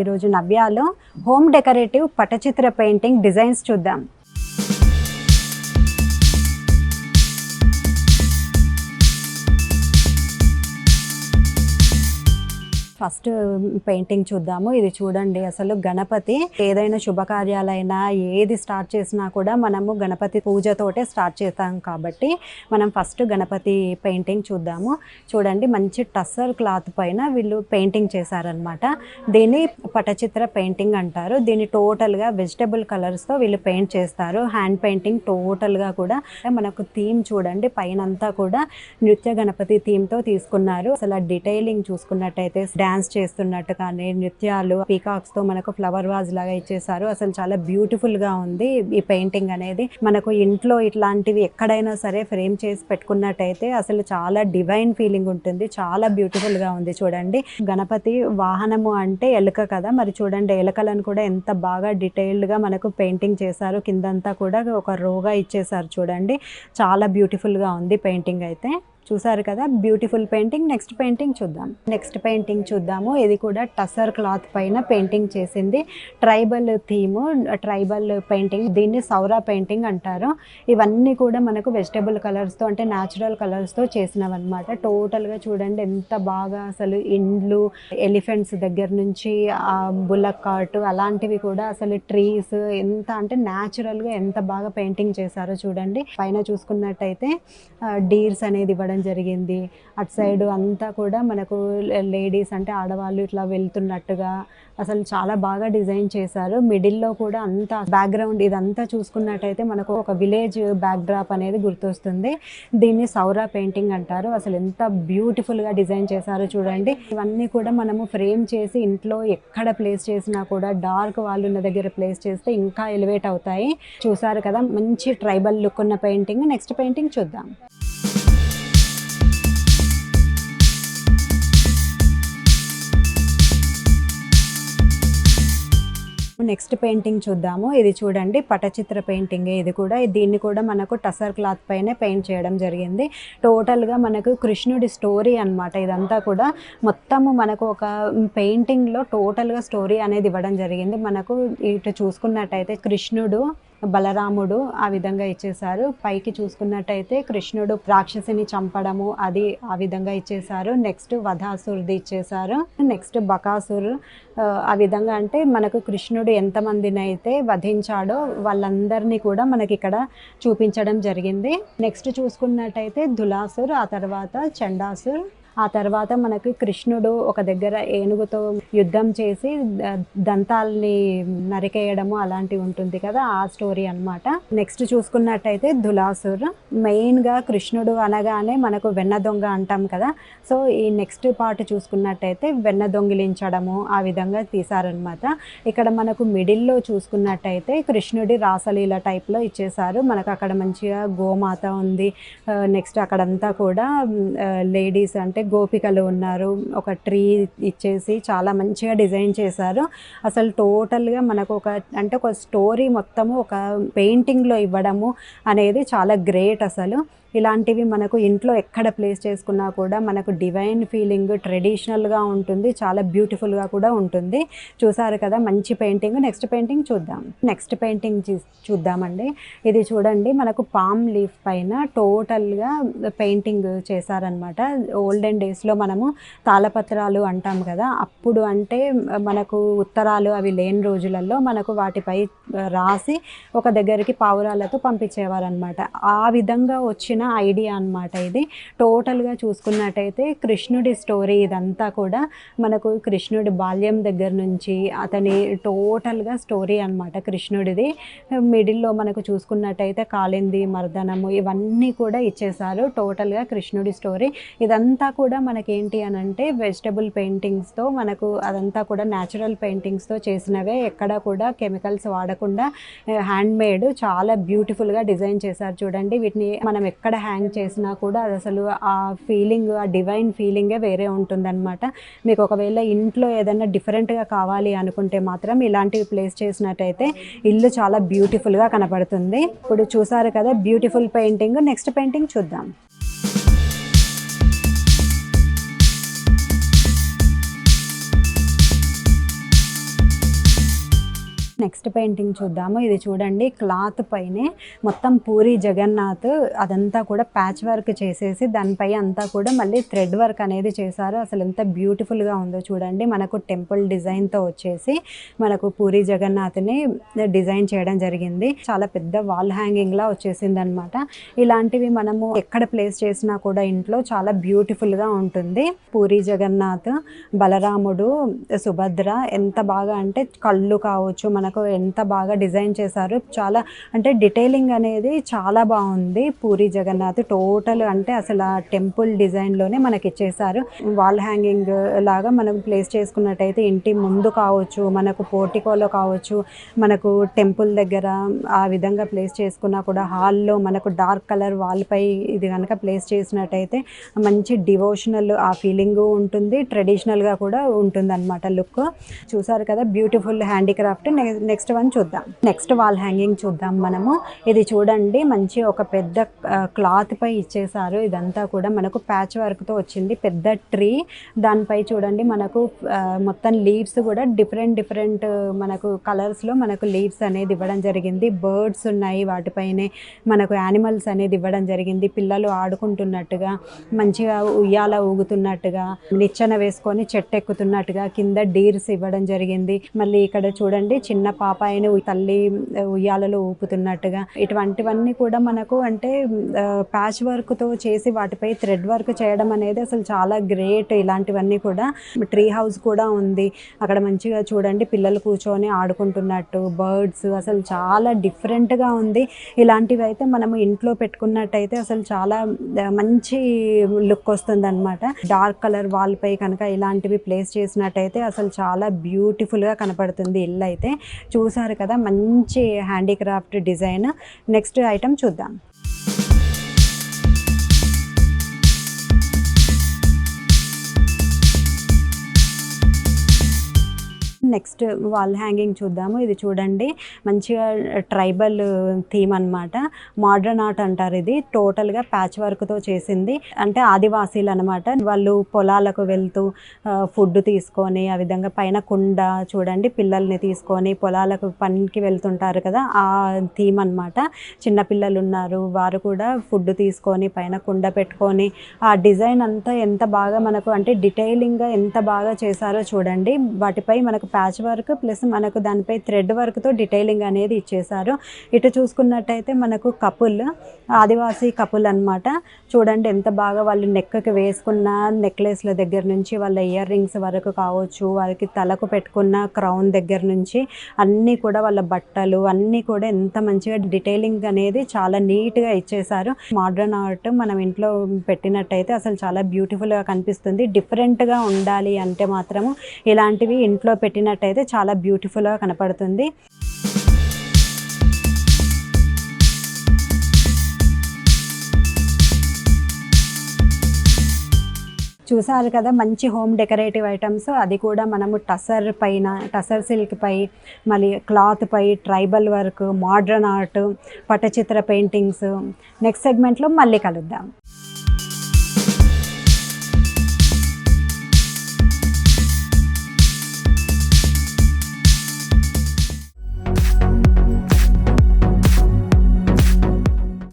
ఈరోజు నవ్యాలో home decorative Pattachitra painting designs చూద్దాం. ఫస్ట్ పెయింటింగ్ చూద్దాము. ఇది చూడండి, అసలు గణపతి ఏదైనా శుభకార్యాలైనా ఏది స్టార్ట్ చేసినా కూడా మనము గణపతి పూజతోటే స్టార్ట్ చేస్తాం కాబట్టి మనం ఫస్ట్ గణపతి పెయింటింగ్ చూద్దాము. చూడండి, మంచి టస్సర్ క్లాత్ పైన వీళ్ళు పెయింటింగ్ చేశారనమాట. దీన్ని పటచిత్ర పెయింటింగ్ అంటారు. దీన్ని టోటల్గా వెజిటబుల్ కలర్స్తో వీళ్ళు పెయింట్ చేస్తారు. హ్యాండ్ పెయింటింగ్ టోటల్గా కూడా. మనకు థీమ్ చూడండి, పైన అంతా కూడా నృత్య గణపతి థీమ్తో తీసుకున్నారు. అసలు ఆ డీటెయిలింగ్ చూసుకున్నట్టయితే డాన్స్ చేస్తున్నట్టు కానీ నృత్యాలు పీకాక్స్ తో మనకు ఫ్లవర్ వాజ్ లాగా ఇచ్చేసారు. అసలు చాలా బ్యూటిఫుల్ గా ఉంది ఈ పెయింటింగ్ అనేది. మనకు ఇంట్లో ఇట్లాంటివి ఎక్కడైనా సరే ఫ్రేమ్ చేసి పెట్టుకున్నట్టయితే అసలు చాలా డివైన్ ఫీలింగ్ ఉంటుంది. చాలా బ్యూటిఫుల్ గా ఉంది. చూడండి, గణపతి వాహనము అంటే ఎలుక కదా, మరి చూడండి ఎలుకలను కూడా ఎంత బాగా డీటెయిల్డ్ గా మనకు పెయింటింగ్ చేశారు. కిందంతా కూడా ఒక రోగా ఇచ్చేసారు. చూడండి, చాలా బ్యూటిఫుల్ గా ఉంది పెయింటింగ్ అయితే. చూసారు కదా, బ్యూటిఫుల్ పెయింటింగ్. నెక్స్ట్ పెయింటింగ్ చూద్దాం. నెక్స్ట్ పెయింటింగ్ చూద్దాము. ఇది కూడా టసర్ క్లాత్ పైన పెయింటింగ్ చేసింది. Tribal theme, tribal painting. దీన్ని సౌరా పెయింటింగ్ అంటారు. ఇవన్నీ కూడా మనకు వెజిటబుల్ కలర్స్తో అంటే న్యాచురల్ కలర్స్తో చేసినవన్నమాట. టోటల్గా చూడండి ఎంత బాగా, అసలు ఇండ్లు, ఎలిఫెంట్స్ దగ్గర నుంచి బుల్లక్ కార్ట్ అలాంటివి కూడా, అసలు ట్రీస్, ఎంత అంటే న్యాచురల్గా ఎంత బాగా పెయింటింగ్ చేశారో చూడండి. పైన చూసుకున్నట్టయితే డీర్స్ అనేది ఇవ్వడం జరిగింది. అటు సైడ్ అంతా కూడా మనకు లేడీస్ అంటే ఆడవాళ్ళు ఇట్లా వెళ్తున్నట్టుగా అసలు చాలా బాగా డిజైన్ చేశారు. మిడిల్లో కూడా అంతా బ్యాక్గ్రౌండ్ ఇదంతా చూసుకున్నట్టయితే మనకు ఒక విలేజ్ బ్యాక్ డ్రాప్ అనేది గుర్తొస్తుంది. దీన్ని సౌరా పెయింటింగ్ అంటారు. అసలు ఎంత బ్యూటిఫుల్గా డిజైన్ చేశారో చూడండి. ఇవన్నీ కూడా మనము ఫ్రేమ్ చేసి ఇంట్లో ఎక్కడ ప్లేస్ చేసినా కూడా డార్క్ వాళ్ళు ఉన్న దగ్గర ప్లేస్ చేస్తే ఇంకా ఎలివేట్ అవుతాయి. చూసారు కదా, మంచి ట్రైబల్ లుక్ ఉన్న పెయింటింగ్. నెక్స్ట్ పెయింటింగ్ చూద్దాం. నెక్స్ట్ పెయింటింగ్ చూద్దాము. ఇది చూడండి, పటచిత్ర పెయింటింగ్. ఇది కూడా, దీన్ని కూడా మనకు టసర్ క్లాత్ పైనే పెయింట్ చేయడం జరిగింది. టోటల్గా మనకు కృష్ణుడి స్టోరీ అన్నమాట. ఇదంతా కూడా మొత్తము మనకు ఒక పెయింటింగ్లో టోటల్గా స్టోరీ అనేది ఇవ్వడం జరిగింది. మనకు ఇటు చూసుకున్నట్టయితే కృష్ణుడు, బలరాముడు ఆ విధంగా ఇచ్చేసారు. పైకి చూసుకున్నట్టయితే కృష్ణుడు రాక్షసిని చంపడము అది ఆ విధంగా ఇచ్చేసారు. నెక్స్ట్ వధాసురుది ఇచ్చేసారు. నెక్స్ట్ బకాసుర్ ఆ విధంగా, అంటే మనకు కృష్ణుడు ఎంతమందిని అయితే వధించాడో వాళ్ళందరినీ కూడా మనకి ఇక్కడ చూపించడం జరిగింది. నెక్స్ట్ చూసుకున్నట్టయితే ధులాసుర్, ఆ తర్వాత చండాసుర్, ఆ తర్వాత మనకి కృష్ణుడు ఒక దగ్గర ఏనుగుతో యుద్ధం చేసి దంతాల్ని నరికేయడము అలాంటివి ఉంటుంది కదా, ఆ స్టోరీ అన్నమాట. నెక్స్ట్ చూసుకున్నట్టయితే ధులాసుర్. మెయిన్గా కృష్ణుడు అనగానే మనకు వెన్న దొంగ అంటాం కదా, సో ఈ నెక్స్ట్ పార్ట్ చూసుకున్నట్టయితే వెన్న దొంగిలించడము ఆ విధంగా తీశారనమాట. ఇక్కడ మనకు మిడిల్లో చూసుకున్నట్టయితే కృష్ణుడి రాసలీల టైప్లో ఇచ్చేసారు. మనకు అక్కడ మంచిగా గోమాత ఉంది. నెక్స్ట్ అక్కడంతా కూడా లేడీస్ అంటే గోపికలు ఉన్నారు. ఒక ట్రీ ఇచ్చేసి చాలా మంచిగా డిజైన్ చేశారు. అసలు టోటల్గా మనకు ఒక స్టోరీ మొత్తము ఒక పెయింటింగ్లో ఇవ్వడము అనేది చాలా గ్రేట్. అసలు ఇలాంటివి మనకు ఇంట్లో ఎక్కడ ప్లేస్ చేసుకున్నా కూడా మనకు డివైన్ ఫీలింగ్, ట్రెడిషనల్గా ఉంటుంది, చాలా బ్యూటిఫుల్గా కూడా ఉంటుంది. చూసారు కదా, మంచి పెయింటింగ్. నెక్స్ట్ పెయింటింగ్ చూద్దాం. నెక్స్ట్ పెయింటింగ్ చూద్దామండి. ఇది చూడండి, మనకు పామ్ లీఫ్ పైన టోటల్గా పెయింటింగ్ చేశారనమాట. ఓల్డెన్ డేస్లో మనము తాళపత్రాలు అంటాం కదా, అప్పుడు అంటే మనకు ఉత్తరాలు అవి లేని రోజులలో మనకు వాటిపై రాసి ఒక దగ్గరికి పావురాలతో పంపించేవారనమాట. ఆ విధంగా వచ్చిన ఐడియా అన్నమాట ఇది. టోటల్గా చూసుకున్నట్టయితే కృష్ణుడి స్టోరీ ఇదంతా కూడా మనకు కృష్ణుడి బాల్యం దగ్గర నుంచి అతని టోటల్గా స్టోరీ అన్నమాట కృష్ణుడిది. మిడిల్లో మనకు చూసుకున్నట్టయితే కాళింది, మర్దనము ఇవన్నీ కూడా ఇచ్చేసారు. టోటల్గా కృష్ణుడి స్టోరీ ఇదంతా కూడా మనకేంటి అని అంటే వెజిటబుల్ పెయింటింగ్స్తో, మనకు అదంతా కూడా న్యాచురల్ పెయింటింగ్స్తో చేసినవే, ఎక్కడ కూడా కెమికల్స్ వాడకుండా హ్యాండ్ మేడ్ చాలా బ్యూటిఫుల్గా డిజైన్ చేశారు. చూడండి, వీటిని మనం ఎక్కడ హ్యాంగ్ చేసినా కూడా అది అసలు ఆ ఫీలింగ్, ఆ డివైన్ ఫీలింగే వేరే ఉంటుందన్నమాట. మీకు ఒకవేళ ఇంట్లో ఏదైనా డిఫరెంట్గా కావాలి అనుకుంటే మాత్రం ఇలాంటివి ప్లేస్ చేసినట్టయితే ఇల్లు చాలా బ్యూటిఫుల్గా కనపడుతుంది. ఇప్పుడు చూసారు కదా బ్యూటిఫుల్ పెయింటింగ్. నెక్స్ట్ పెయింటింగ్ చూద్దాం. నెక్స్ట్ పెయింటింగ్ చూద్దాము. ఇది చూడండి, క్లాత్ పైనే మొత్తం పూరి జగన్నాథ్ అదంతా కూడా ప్యాచ్ వర్క్ చేసేసి దానిపై అంతా కూడా మళ్ళీ థ్రెడ్ వర్క్ అనేది చేశారు. అసలు ఎంత బ్యూటిఫుల్గా ఉందో చూడండి. మనకు టెంపుల్ డిజైన్తో వచ్చేసి మనకు పూరి జగన్నాథ్ని డిజైన్ చేయడం జరిగింది. చాలా పెద్ద వాల్ హ్యాంగింగ్ లా వచ్చేసింది అనమాట. ఇలాంటివి మనము ఎక్కడ ప్లేస్ చేసినా కూడా ఇంట్లో చాలా బ్యూటిఫుల్గా ఉంటుంది. పూరి జగన్నాథ్, బలరాముడు, సుభద్ర ఎంత బాగా అంటే కళ్ళు కావచ్చు మనకు ఎంత బాగా డిజైన్ చేశారు. చాలా అంటే డీటెయిలింగ్ అనేది చాలా బాగుంది. పూరి జగన్నాథ్ టోటల్ అంటే అసలు ఆ టెంపుల్ డిజైన్లోనే మనకి ఇచ్చేసారు. వాల్ హ్యాంగింగ్ లాగా మనం ప్లేస్ చేసుకున్నట్టయితే ఇంటి ముందు కావచ్చు, మనకు పోర్టికోలో కావచ్చు, మనకు టెంపుల్ దగ్గర ఆ విధంగా ప్లేస్ చేసుకున్నా కూడా హాల్లో మనకు డార్క్ కలర్ వాల్పై ఇది కనుక ప్లేస్ చేసినట్టయితే మంచి డివోషనల్ ఆ ఫీలింగ్ ఉంటుంది, ట్రెడిషనల్గా కూడా ఉంటుంది అనమాట లుక్. చూసారు కదా బ్యూటిఫుల్ హ్యాండీక్రాఫ్ట్. నెక్స్ట్ వన్ చూద్దాం. నెక్స్ట్ వాల్ హ్యాంగింగ్ చూద్దాం మనము. ఇది చూడండి, మంచి ఒక పెద్ద క్లాత్ పై ఇచ్చేసారు. ఇదంతా కూడా మనకు ప్యాచ్ వర్క్తో వచ్చింది. పెద్ద ట్రీ, దానిపై చూడండి మనకు మొత్తం లీవ్స్ కూడా డిఫరెంట్ మనకు కలర్స్లో మనకు లీవ్స్ అనేది ఇవ్వడం జరిగింది. బర్డ్స్ ఉన్నాయి, వాటిపైనే మనకు యానిమల్స్ అనేది ఇవ్వడం జరిగింది. పిల్లలు ఆడుకుంటున్నట్టుగా, మంచిగా ఉయ్యాల ఊగుతున్నట్టుగా, నిచ్చెన వేసుకొని చెట్టు ఎక్కుతున్నట్టుగా కింద డీర్స్ ఇవ్వడం జరిగింది. మళ్ళీ ఇక్కడ చూడండి చిన్న పాప అయిన తల్లి ఉయ్యాలలో ఊపుతున్నట్టుగా. ఇటువంటివన్నీ కూడా మనకు అంటే ప్యాచ్ వర్క్తో చేసి వాటిపై థ్రెడ్ వర్క్ చేయడం అనేది అసలు చాలా గ్రేట్. ఇలాంటివన్నీ కూడా ట్రీ హౌస్ కూడా ఉంది అక్కడ, మంచిగా చూడండి పిల్లలు కూర్చొని ఆడుకుంటున్నట్టు, బర్డ్స్ అసలు చాలా డిఫరెంట్గా ఉంది. ఇలాంటివి అయితే మనము ఇంట్లో పెట్టుకున్నట్టయితే అసలు చాలా మంచి లుక్ వస్తుంది అనమాట. డార్క్ కలర్ వాల్ పై కనుక ఇలాంటివి ప్లేస్ చేసినట్టయితే అసలు చాలా బ్యూటిఫుల్గా కనపడుతుంది ఇల్లు అయితే. చూసారు కదా మంచి హ్యాండీక్రాఫ్ట్ డిజైన్. నెక్స్ట్ ఐటమ్ చూద్దాం. నెక్స్ట్ వాల్ హ్యాంగింగ్ చూద్దాము. ఇది చూడండి మంచిగా ట్రైబల్ థీమ్ అనమాట. మోడ్రన్ ఆర్ట్ అంటారు ఇది. టోటల్గా ప్యాచ్ వర్క్తో చేసింది. అంటే ఆదివాసీలు అనమాట. వాళ్ళు పొలాలకు వెళ్తూ ఫుడ్ తీసుకొని ఆ విధంగా పైన కుండ చూడండి, పిల్లల్ని తీసుకొని పొలాలకు పనికి వెళ్తుంటారు కదా, ఆ థీమ్ అనమాట. చిన్నపిల్లలు ఉన్నారు, వారు కూడా ఫుడ్ తీసుకొని పైన కుండ పెట్టుకొని ఆ డిజైన్ అంతా ఎంత బాగా మనకు అంటే డీటెయిలింగ్గా ఎంత బాగా చేశారో చూడండి. వాటిపై మనకు ప్యాచ్ వర్క్ ప్లస్ మనకు దానిపై థ్రెడ్ వర్క్తో డీటెయిలింగ్ అనేది ఇచ్చేసారు. ఇటు చూసుకున్నట్టయితే మనకు కపుల్, ఆదివాసీ కపుల్ అనమాట. చూడండి ఎంత బాగా వాళ్ళు నెక్కి వేసుకున్న నెక్లెస్ల దగ్గర నుంచి వాళ్ళ ఇయర్ రింగ్స్ వరకు కావచ్చు, వారికి తలకు పెట్టుకున్న క్రౌన్ దగ్గర నుంచి అన్నీ కూడా వాళ్ళ బట్టలు అన్నీ కూడా ఎంత మంచిగా డీటెయిలింగ్ అనేది చాలా నీట్గా ఇచ్చేసారు. మోడ్రన్ ఆర్ట్ మనం ఇంట్లో పెట్టినట్టయితే అసలు చాలా బ్యూటిఫుల్గా కనిపిస్తుంది. డిఫరెంట్గా ఉండాలి అంటే మాత్రము ఇలాంటివి ఇంట్లో పెట్టినట్టయితే చాలా బ్యూటిఫుల్గా కనపడుతుంది. చూసారు కదా మంచి హోమ్ డెకరేటివ్ ఐటమ్స్. అది కూడా మనము టసర్ పైన, టసర్ సిల్క్ పై, మళ్ళీ క్లాత్ పై tribal work, modern art, Pattachitra paintings. Next సెగ్మెంట్లో మళ్ళీ కలుద్దాం.